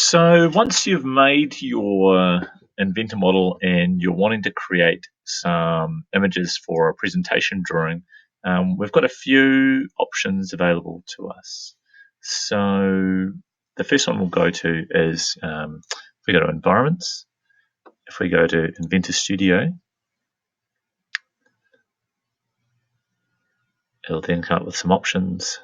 So once you've made your Inventor model and you're wanting to create some images for a presentation drawing, we've got a few options available to us. So the first one we'll go to is if we go to Environments, if we go to Inventor Studio, it'll then come up with some options.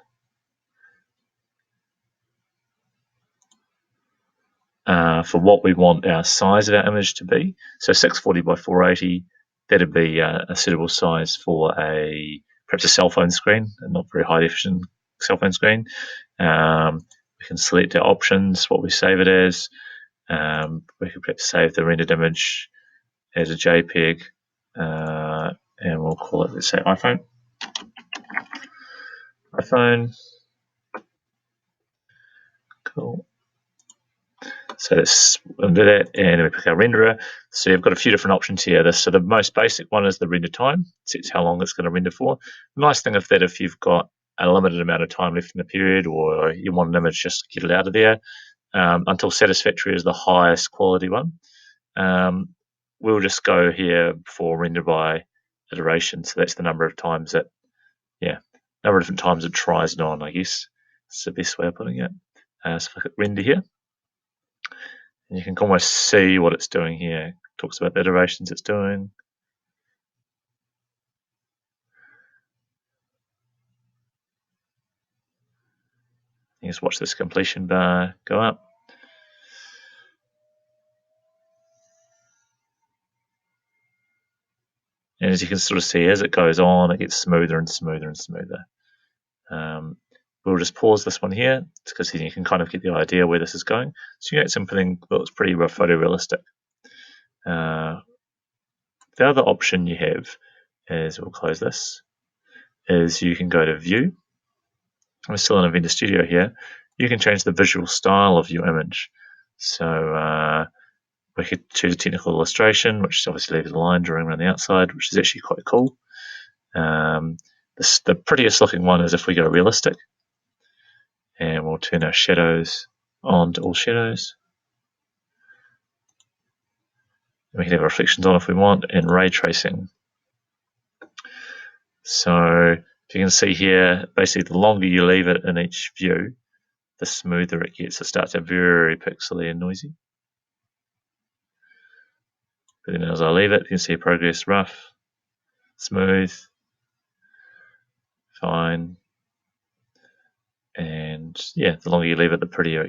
For what we want our size of our image to be. So 640 by 480, that'd be a suitable size for perhaps a cell phone screen, a not very high definition cell phone screen. We can select our options, what we save it as. We could perhaps save the rendered image as a JPEG, and we'll call it, let's say, iPhone. Cool. So let's undo that, and we pick our renderer. So you've got a few different options here. So the most basic one is the render time. It sets how long it's going to render for. The nice thing of that, if you've got a limited amount of time left in the period, or you want an image, just get it out of there. Until satisfactory is the highest quality one. We'll just go here for render by iteration. So that's the number of times that, number of different times it tries it on, I guess. It's the best way of putting it. So if I click render here, and you can almost see what it's doing here. It talks about the iterations it's doing. You just watch this completion bar go up. And as you can sort of see, as it goes on, it gets smoother and smoother and smoother. We'll just pause this one here, because then you can kind of get the idea where this is going. So you get something that looks pretty photorealistic. The other option you have is, we'll close this, is you can go to View. I'm still in Inventor Studio here. You can change the visual style of your image. So we could choose a technical illustration, which obviously leaves a line drawing around the outside, which is actually quite cool. The prettiest looking one is if we go realistic, and we'll turn our shadows on to all shadows. We can have reflections on if we want, and ray tracing. So if you can see here, basically the longer you leave it in each view, the smoother it gets. It starts out very pixely and noisy. But then as I leave it, you can see progress rough, smooth, fine, and the longer you leave it, the prettier it gets.